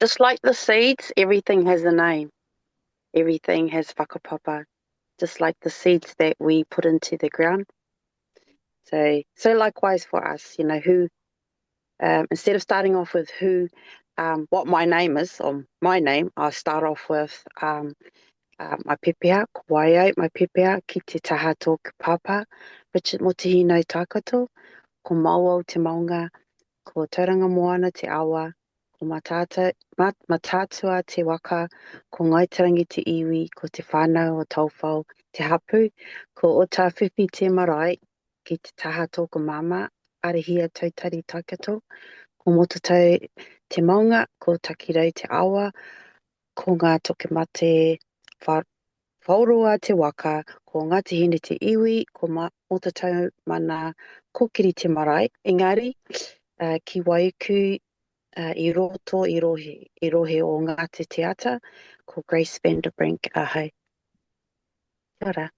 Just like the seeds, everything has a name. Everything has whakapapa. Just like the seeds that we put into the ground. So likewise for us, who instead of starting off with what my name is or my name, I start off with my pepea, waiai, my pepea, ki te taha tōku papa, Richard Motihi no Takato, ko mau te maunga, ko tauranga moana te awa, ko matatua te waka, ko ngaitarangi te iwi, ko te whānau o taufau, te hapu, ko o tā whiwhi te marae, ki te taha tōku mama, arihia tautari takato, ko motatau te maunga, ko takirau te awa, ko ngā toke mate whaurua te waka, ko Ngāti Hine te iwi, ko motatau mana kokiri te marae. Engari, ki Waiuku i roto i rohe o Ngāti Te Ata, ko Grace Brink ahau. Kia ora.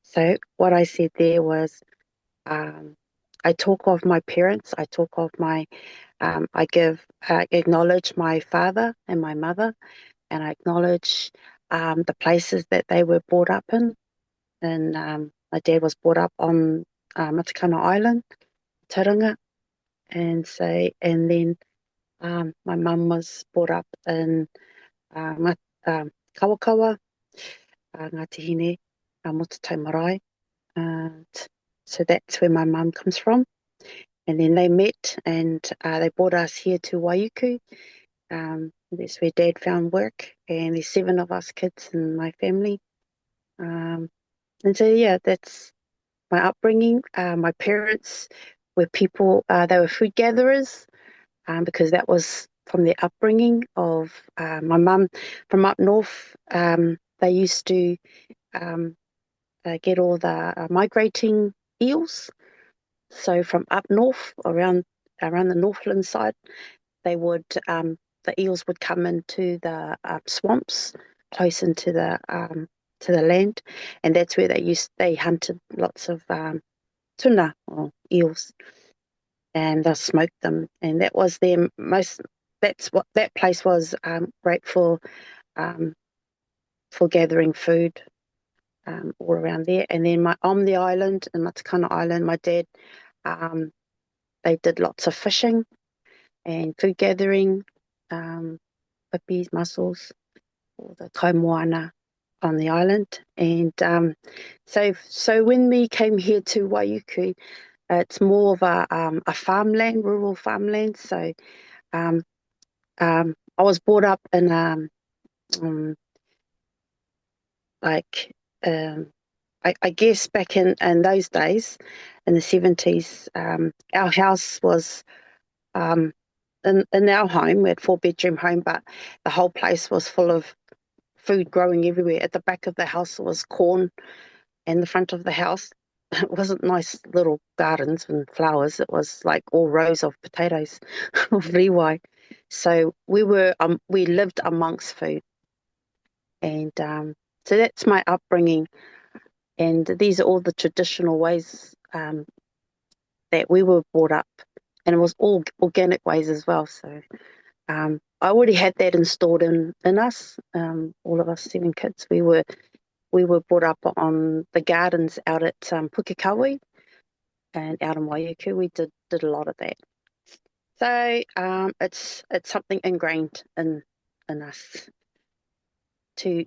So what I said there was, I talk of my parents, I talk of I acknowledge my father and my mother, and I acknowledge the places that they were brought up in. And my dad was brought up on Matakana Island, Tauranga, and then my mum was brought up in Kawakawa, Ngāti Hine, Motatau Marae. So that's where my mum comes from. And then they met and they brought us here to Waiuku. That's where Dad found work, and there's 7 of us kids in my family. And so, yeah, that's my upbringing. My parents were people, they were food gatherers, because that was from their upbringing of my mum from up north. They used to get all the migrating eels. So from up north, around the Northland side, they would the eels would come into the swamps close into the land, and that's where they hunted lots of tuna or eels, and they smoked them, and that was their most. That's what that place was great for gathering food all around there. And then on the island, in Matakana Island, my dad, they did lots of fishing and food gathering, pipis, mussels, all the kaimoana on the island. And so when we came here to Waiuku, it's more of a farmland, rural farmland. So I was brought up in like I guess back in those days, in the 70s, our house was in our home. We had 4-bedroom home, but the whole place was full of food growing everywhere. At the back of the house was corn, and the front of the house, it wasn't nice little gardens and flowers. It was like all rows of potatoes of riwai. So we lived amongst food, and so that's my upbringing. And these are all the traditional ways that we were brought up, and it was all organic ways as well. So I already had that installed in us. All of us 7 kids, we were brought up on the gardens out at Pukekohe and out in Waiuku. We did a lot of that. So it's something ingrained in us to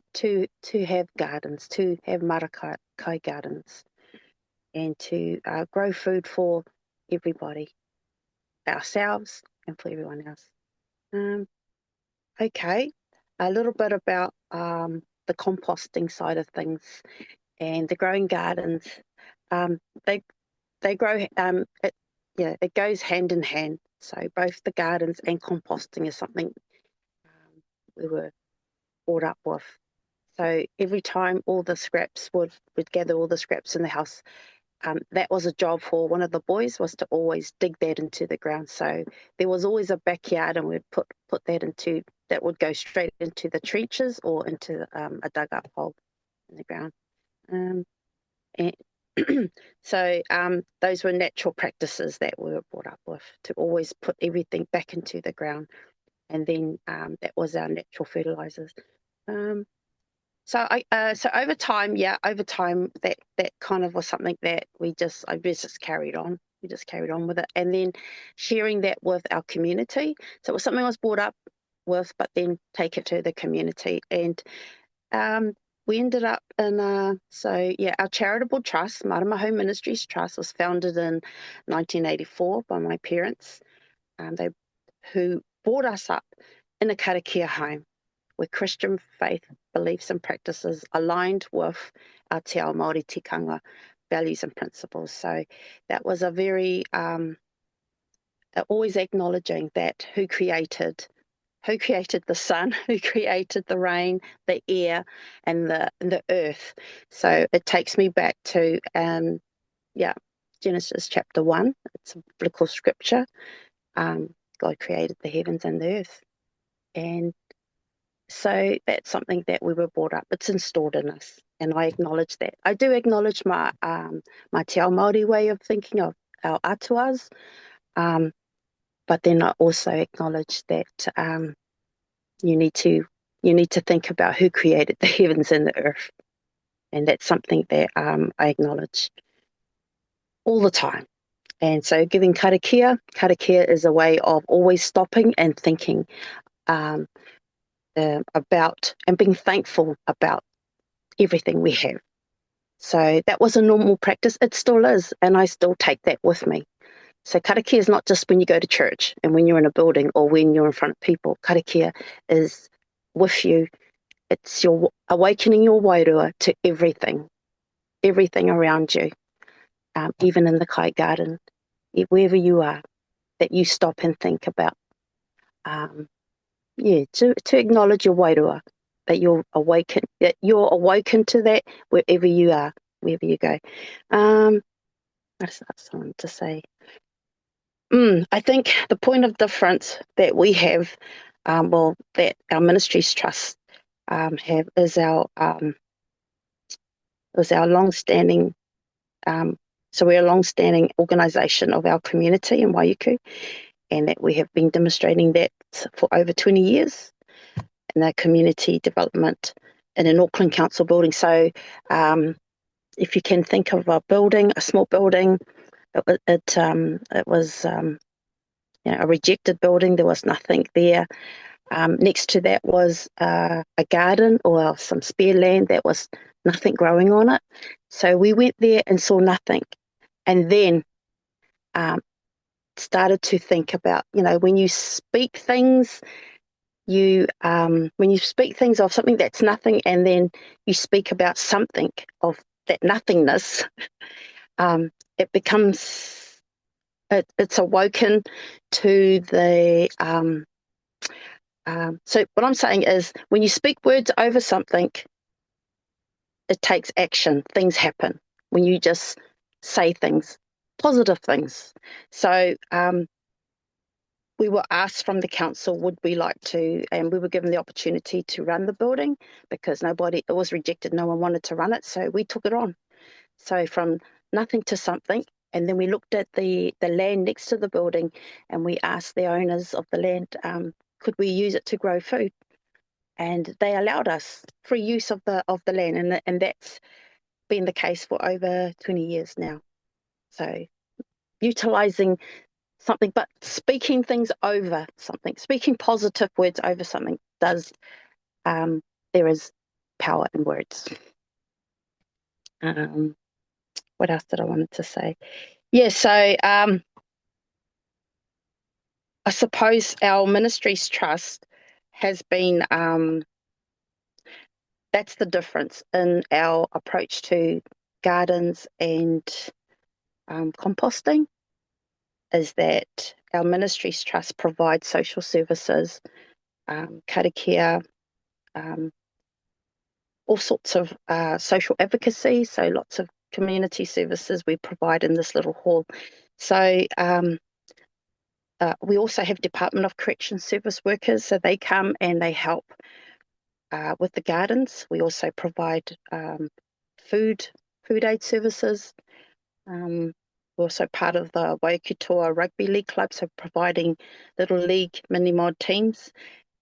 have gardens, to have Māra Kai gardens, and to grow food for everybody, ourselves and for everyone else. Okay, a little bit about the composting side of things and the growing gardens. They grow. It goes hand in hand. So both the gardens and composting is something we were brought up with. So every time all the scraps would gather all the scraps in the house, that was a job for one of the boys, was to always dig that into the ground. So there was always a backyard, and we'd put that would go straight into the trenches or into a dug-up hole in the ground. And so those were natural practices that we were brought up with, to always put everything back into the ground and then that was our natural fertilizers. So over time, that kind of was something that I just carried on. We just carried on with it, and then sharing that with our community. So it was something I was brought up with, but then take it to the community, and we ended up in our charitable trust, Maramaho Ministries Trust, was founded in 1984 by my parents, they who brought us up in a Karakia home, where Christian faith, beliefs and practices aligned with our te ao Māori tikanga values and principles. So that was a very, always acknowledging that who created the sun, who created the rain, the air, and the earth. So it takes me back to, Genesis chapter 1. It's a biblical scripture. God created the heavens and the earth. And so that's something that we were brought up. It's installed in us, and I acknowledge that. I do acknowledge my te ao Māori way of thinking of our atuas, but then I also acknowledge that you need to think about who created the heavens and the earth, and that's something that I acknowledge all the time. And so giving karakia is a way of always stopping and thinking about and being thankful about everything we have. So that was a normal practice. It still is, and I still take that with me. So karakia is not just when you go to church and when you're in a building or when you're in front of people. Karakia is with you. It's your awakening your wairua to everything around you, even in the kai garden, wherever you are, that you stop and think about. To acknowledge your wairua, that you're awoken to that wherever you are, wherever you go. What else I wanted to say? I think the point of difference that we have, that our ministries trust have, is our long-standing. So we're a long-standing organisation of our community in Waiuku, and that we have been demonstrating that for over 20 years in our community development in an Auckland Council building. So if you can think of a small building, it was a rejected building. There was nothing there. Next to that was a garden or some spare land that was nothing growing on it. So we went there and saw nothing, and then started to think about, when you speak things, when you speak things of something that's nothing, and then you speak about something of that nothingness, it becomes, it's awoken to the, so what I'm saying is, when you speak words over something, it takes action, things happen. When you just say things, positive things. So we were asked from the council, would we like to, and we were given the opportunity to run the building, because it was rejected, no one wanted to run it, so we took it on. So from nothing to something, and then we looked at the land next to the building, and we asked the owners of the land, could we use it to grow food? And they allowed us free use of the land, and that's been the case for over 20 years now. So utilising something, but speaking things over something, speaking positive words over something does, there is power in words. What else did I want to say? Yeah, so I suppose our ministries trust has been, that's the difference in our approach to gardens and composting, is that our ministries trust provides social services, karakia, all sorts of social advocacy, so lots of community services we provide in this little hall. So we also have Department of Correction service workers, so they come and they help with the gardens. We also provide food aid services. We're also part of the Waiuku Rugby League Club, so providing little league mini mod teams.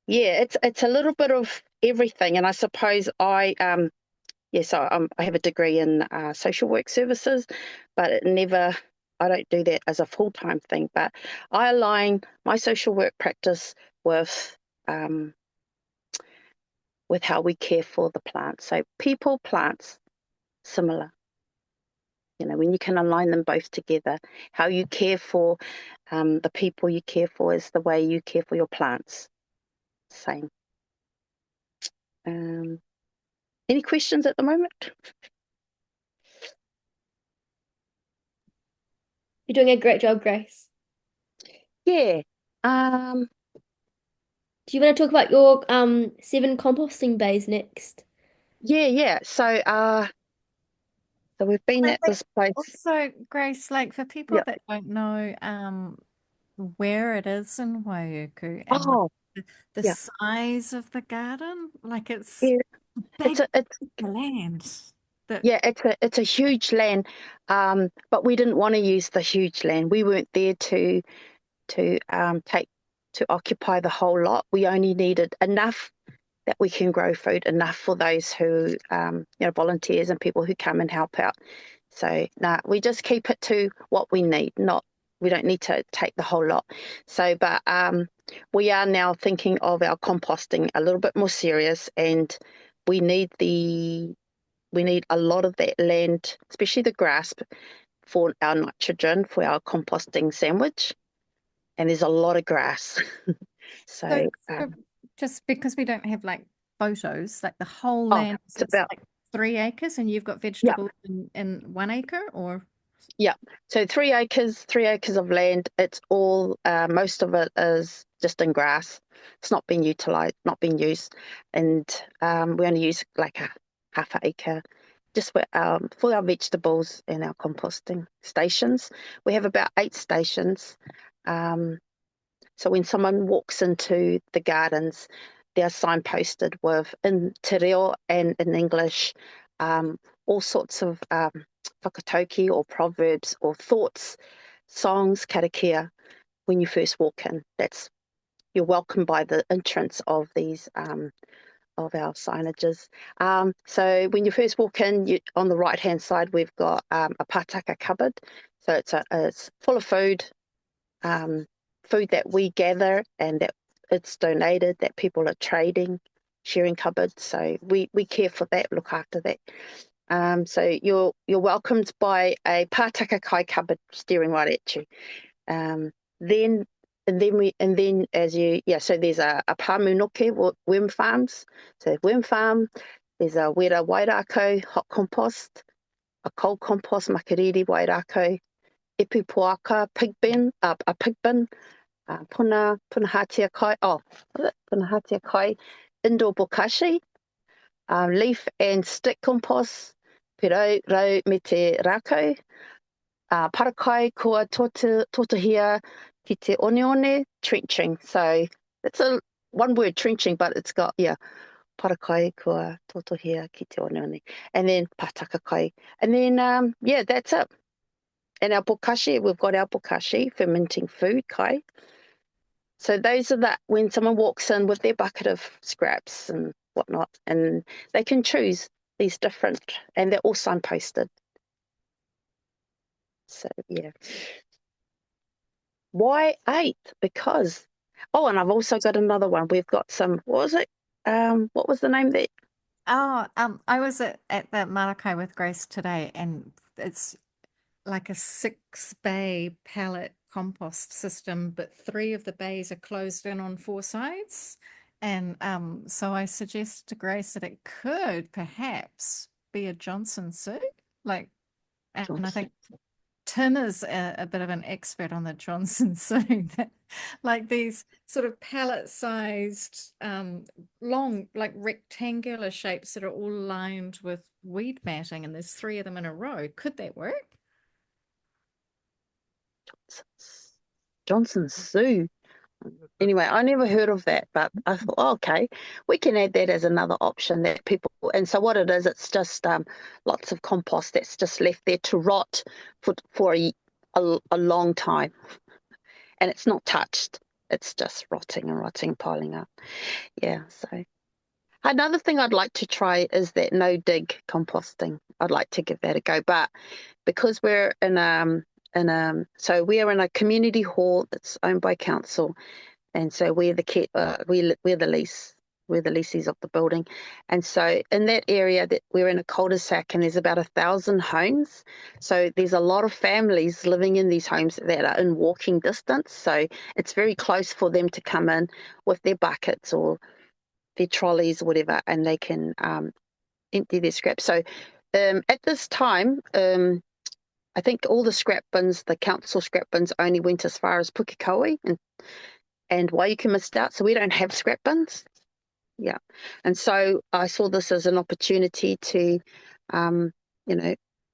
Yeah, it's a little bit of everything, and I suppose I have a degree in social work services, but I don't do that as a full-time thing, but I align my social work practice um, with how we care for the plants. So people, plants, similar. You know, when you can align them both together, how you care for the people you care for is the way you care for your plants. Same. Any questions at the moment? You're doing a great job, Grace. Yeah. Do you want to talk about your 7 composting bays next? Yeah. So we've been I at think this place. also, Grace, like for people Yeah. that don't know where it is in Waiuku and like Oh, the yeah. size of the garden, like it's Yeah. big It's land that yeah, it's a huge land. But we didn't want to use the huge land. We weren't there to occupy the whole lot. We only needed enough that we can grow food, enough for those who volunteers and people who come and help out. So we just keep it to what we need. We don't need to take the whole lot. So, but we are now thinking of our composting a little bit more serious, and we need a lot of that land, especially the grass, for our nitrogen for our composting sandwich. And there's a lot of grass. so, So, so just because we don't have like photos, like the whole oh, land is it's it's about, like 3 acres and you've got yeah, vegetables in 1 acre or yeah. So 3 acres of land. It's all, most of it is just in grass. It's not been utilized, not been used. And we only use like a half an acre just for our vegetables and our composting stations. We have about 8 stations. Um, So when someone walks into the gardens, they're signposted with in te reo and in English, all sorts of whakatauki or proverbs or thoughts, songs, karakia. When you first walk in, you're welcomed by the entrance of these of our signages. So when you first walk in, on the right hand side, we've got a pātaka cupboard. So it's full of food, um, food that we gather and that it's donated, that people are trading, sharing cupboards. So we care for that, look after that. So you're welcomed by a pātaka kai cupboard staring right at you. Then as you so there's a pāmunoke worm farms. So worm farm, there's a wera wairako hot compost, a cold compost makariri wairako, ipu poaka a pig bin, puna hatia kai, puna hatia kai, indoor bokashi, leaf and stick compost, pero rau me te rako, parakai kua totahia ki te one trenching. So it's a one word trenching, but it's got, parakai kua totahia ki te one. And then pataka kai. And then, that's it. And our bokashi, we've got our bokashi, fermenting food, kai. So those are when someone walks in with their bucket of scraps and whatnot, and they can choose these different, and they're all signposted. So, yeah. Why 8? Because, and I've also got another one. We've got some, what was it? What was the name that? I was at the Māra Kai with Grace today and it's like a 6-bay pallet compost system, but 3 of the bays are closed in on 4 sides. And so I suggested to Grace that it could perhaps be a Johnson suit. Like, and I think Tim is a bit of an expert on the Johnson suit. Like these sort of pallet-sized, long, like rectangular shapes that are all lined with weed matting, and there's 3 of them in a row. Could that work? Johnson Sue. Anyway, I never heard of that, but I thought, okay, we can add that as another option that people. And so what it is, it's just lots of compost that's just left there to rot for a long time, and it's not touched. It's just rotting and rotting, piling up. Yeah. So another thing I'd like to try is that no dig composting. I'd like to give that a go, but because we're so we are in a community hall that's owned by council, and so we're the leases of the building, and so in that area that we're in a cul-de-sac, and there's about 1,000 homes, so there's a lot of families living in these homes that are in walking distance, so it's very close for them to come in with their buckets or their trolleys or whatever, and they can empty their scrap. So at this time, I think all the scrap bins, the council scrap bins, only went as far as Pukekohe and Waiuku missed out, so we don't have scrap bins. Yeah, and so I saw this as an opportunity to,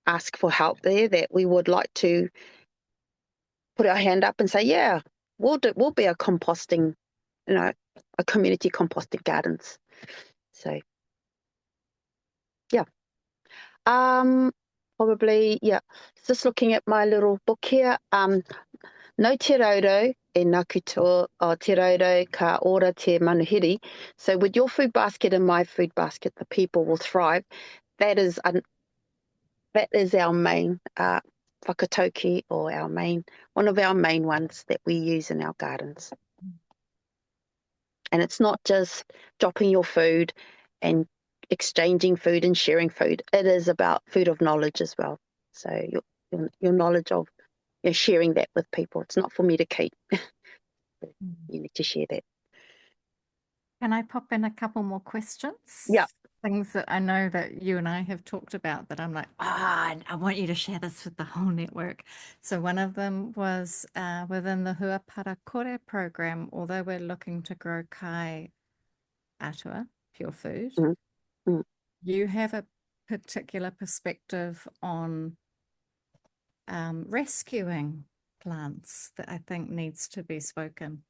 ask for help there. That we would like to put our hand up and say, yeah, we'll be a composting, a community composting gardens. So yeah. Probably, yeah. Just looking at my little book here. No te raurou e ngā katoa o te raurou ka ora te manuhiri. So with your food basket and my food basket, the people will thrive. That is our main whakatauki, or one of our main ones that we use in our gardens. And it's not just dropping your food and exchanging food and sharing food. It is about food of knowledge as well. So your knowledge of, sharing that with people. It's not for me to keep. You need to share that. Can I pop in a couple more questions? Yeah. Things that I know that you and I have talked about that I'm like, I want you to share this with the whole network. So one of them was within the Huapara Kore program, although we're looking to grow kai atua, pure food, you have a particular perspective on rescuing plants that I think needs to be spoken.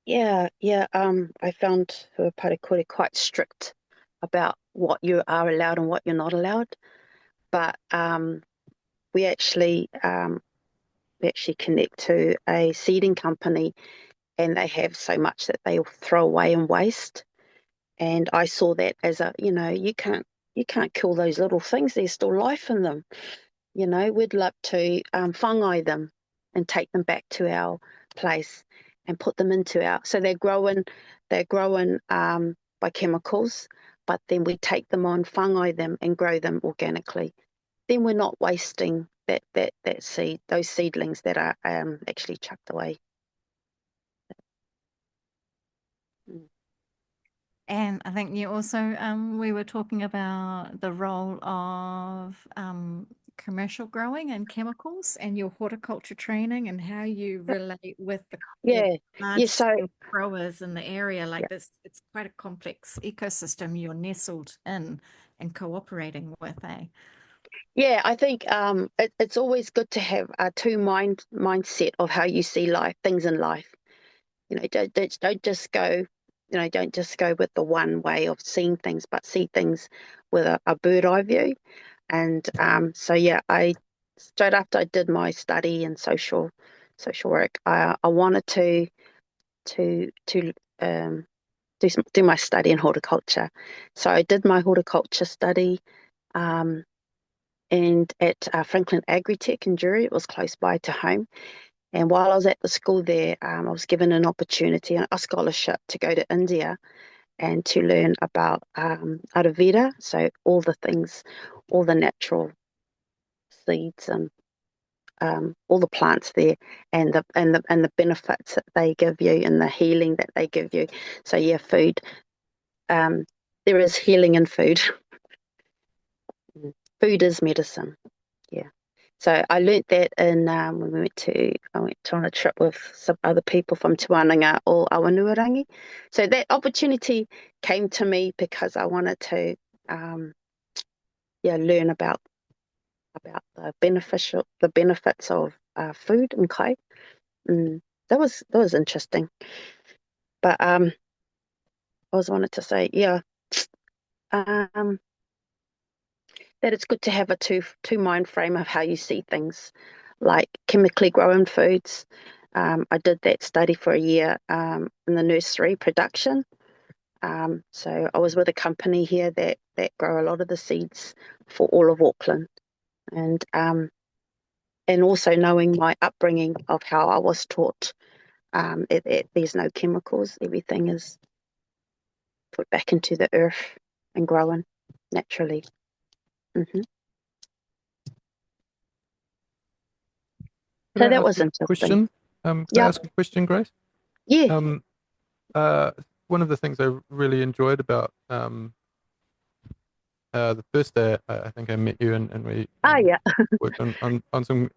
Yeah. I found Huapara Kore quite strict about what you are allowed and what you're not allowed. But we actually connect to a seeding company, and they have so much that they'll throw away and waste. And I saw that as you can't kill those little things. There's still life in them. We'd love to whāngai them and take them back to our place and put them into so they're growing by chemicals, but then we take them on, whāngai them and grow them organically. Then we're not wasting that seed, those seedlings that are actually chucked away. And I think you also, we were talking about the role of commercial growing and chemicals and your horticulture training and how you relate with the large scale growers in the area. Like this, it's quite a complex ecosystem you're nestled in and cooperating with, eh? Yeah, I think it's always good to have a mindset of how you see things in life. Don't just go, don't just go with the one way of seeing things, but see things with a bird eye view. And so yeah, straight after I did my study in social work, I wanted to do my study in horticulture. So I did my horticulture study. And at Franklin Agritech in Juri, it was close by to home. And while I was at the school there, I was given an opportunity, a scholarship to go to India and to learn about Ayurveda, so all the natural seeds and all the plants there, and the benefits that they give you and the healing that they give you. So yeah, food. There is healing in food. Food is medicine. Yeah. So I learnt that when I went on a trip with some other people from Te Wānanga or Awanuarangi. So that opportunity came to me because I wanted to learn about the benefits of food and kai. That was interesting. But I was wanted to say, that it's good to have a two mind frame of how you see things. like chemically grown foods. I did that study for a year in the nursery production. So I was with a company here that grow a lot of the seeds for all of Auckland, and also knowing my upbringing of how I was taught, there's no chemicals. Everything is put back into the earth and growing naturally. Mm-hmm. Could So I that ask was a interesting. question? Could I Yeah, ask a question, Grace? yeah. Um, one of the things I really enjoyed about the first day I think I met you and we Yeah. worked on some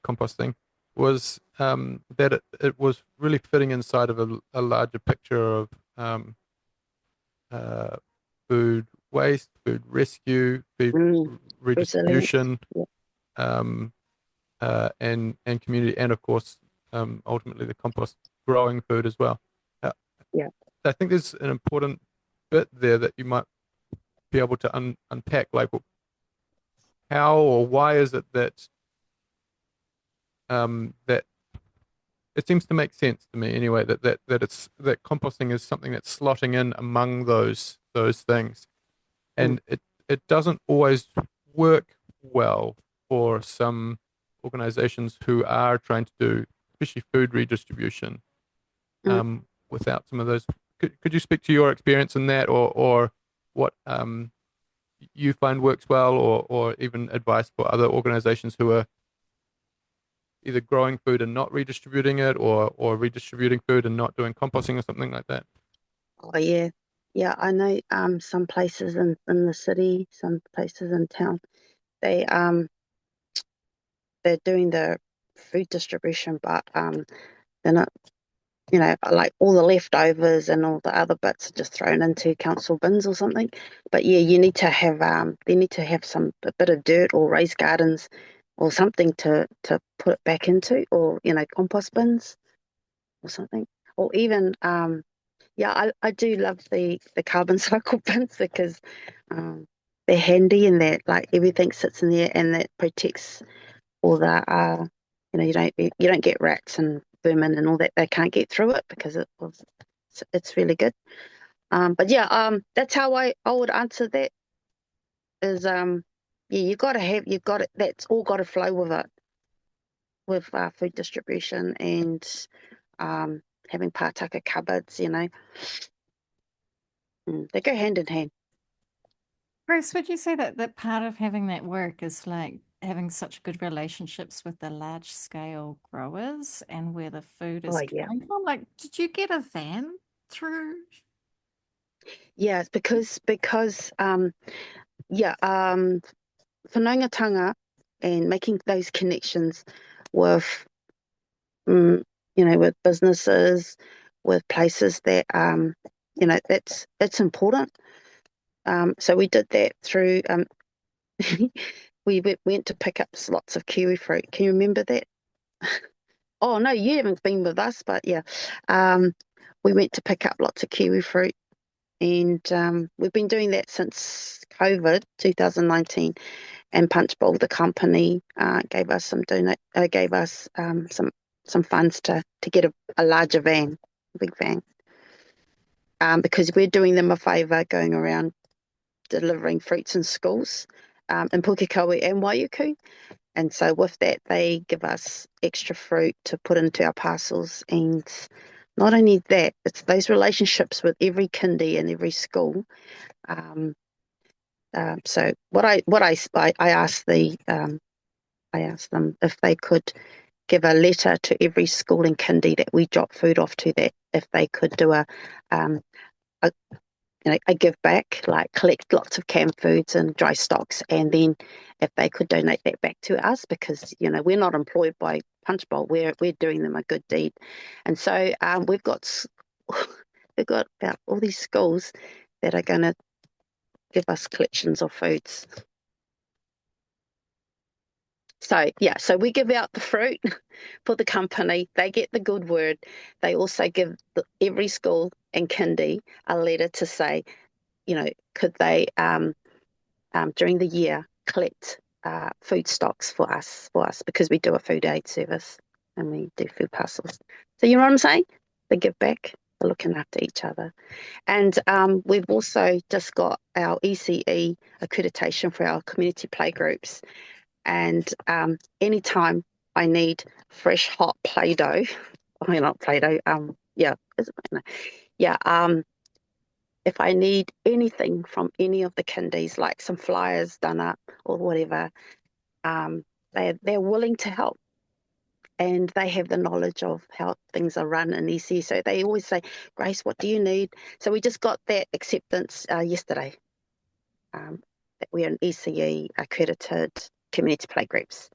composting was that it was really fitting inside of a larger picture of uh, food waste, food rescue, food Resilience. redistribution, Yeah. um, and community, and of course, ultimately the compost growing food as well. Uh, Yeah. I think there's an important bit there that you might be able to unpack, like how or why is it that that it seems to make sense to me anyway that composting is something that's slotting in among those things, Mm. and it doesn't always work well for some organizations who are trying to do especially food redistribution Mm. without some of those. Could you speak to your experience in that, or what you find works well, or even advice for other organizations who are either growing food and not redistributing it, or redistributing food and not doing composting or something like that? Oh yeah. Yeah, I know some places in the city, some places in town, they they're doing the food distribution, but they're not, like all the leftovers and all the other bits are just thrown into council bins or something. But yeah, you need to have they need to have a bit of dirt or raised gardens or something to put it back into, or compost bins or something, or even yeah, I do love the carbon cycle bins because um, they're handy and that like everything sits in there and that protects all the you don't get rats and vermin and all that. They can't get through it because it's really good. But yeah, that's how I would answer that is yeah, you got it. That's all got to flow with it, with food distribution and having pātaka cupboards. They go hand in hand. Bruce, would you say that part of having that work is like having such good relationships with the large scale growers and where the food Oh is yeah, coming from? Like, did you get a van through? yeah. It's because yeah, whanaungatanga and making those connections with with businesses, with places that that's important. So we did that through we went to pick up lots of kiwi fruit. Can you remember that? Oh no, you haven't been with us, but yeah, we went to pick up lots of kiwi fruit, and we've been doing that since COVID 2019. And Punchbowl, the company, gave us some funds to get a larger van, a big van, because we're doing them a favour going around delivering fruits in schools in Pukekohe and Waiuku. And so with that, they give us extra fruit to put into our parcels. And not only that, it's those relationships with every kindy and every school. So I asked I asked them if they could give a letter to every school in kindy that we drop food off to, that if they could do um, a a give back, like collect lots of canned foods and dry stocks, and then if they could donate that back to us, because we're not employed by Punchbowl, we're doing them a good deed. And so we've got about all these schools that are going to give us collections of foods. So yeah, so we give out the fruit for the company. They get the good word. They also give every school in kindy a letter to say, could they during the year collect food stocks for us because we do a food aid service and we do food parcels. So you know what I'm saying? They give back, they're looking after each other. And we've also just got our ECE accreditation for our community playgroups. And anytime I need fresh hot Play-Doh, not Play-Doh, if I need anything from any of the kindies, like some flyers done up or whatever, they're willing to help. And they have the knowledge of how things are run in ECE. So they always say, Grace, what do you need? So we just got that acceptance yesterday, that we're an ECE accredited community playgroups.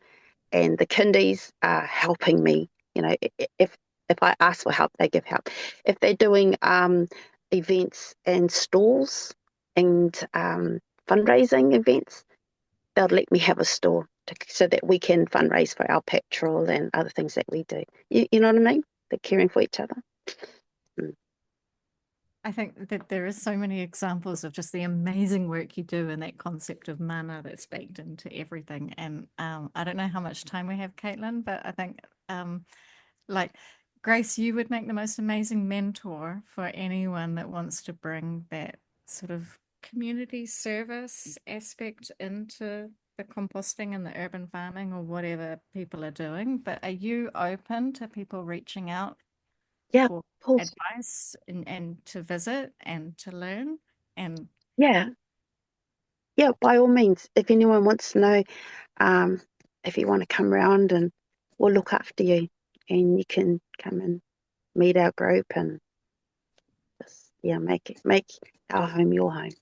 And the kindies are helping me. You know, if I ask for help, they give help. If they're doing events and stalls and fundraising events, they'll let me have a store so that we can fundraise for our petrol and other things that we do. You know what I mean? They're caring for each other. I think that there are so many examples of just the amazing work you do and that concept of mana that's baked into everything. And I don't know how much time we have, Caitlin, but I think like Grace, you would make the most amazing mentor for anyone that wants to bring that sort of community service aspect into the composting and the urban farming or whatever people are doing. But are you open to people reaching out Yeah, for of course. advice and to visit and to learn? And Yeah, by all means. If anyone wants to know, if you want to come around, and we'll look after you, and you can come and meet our group and just make our home your home.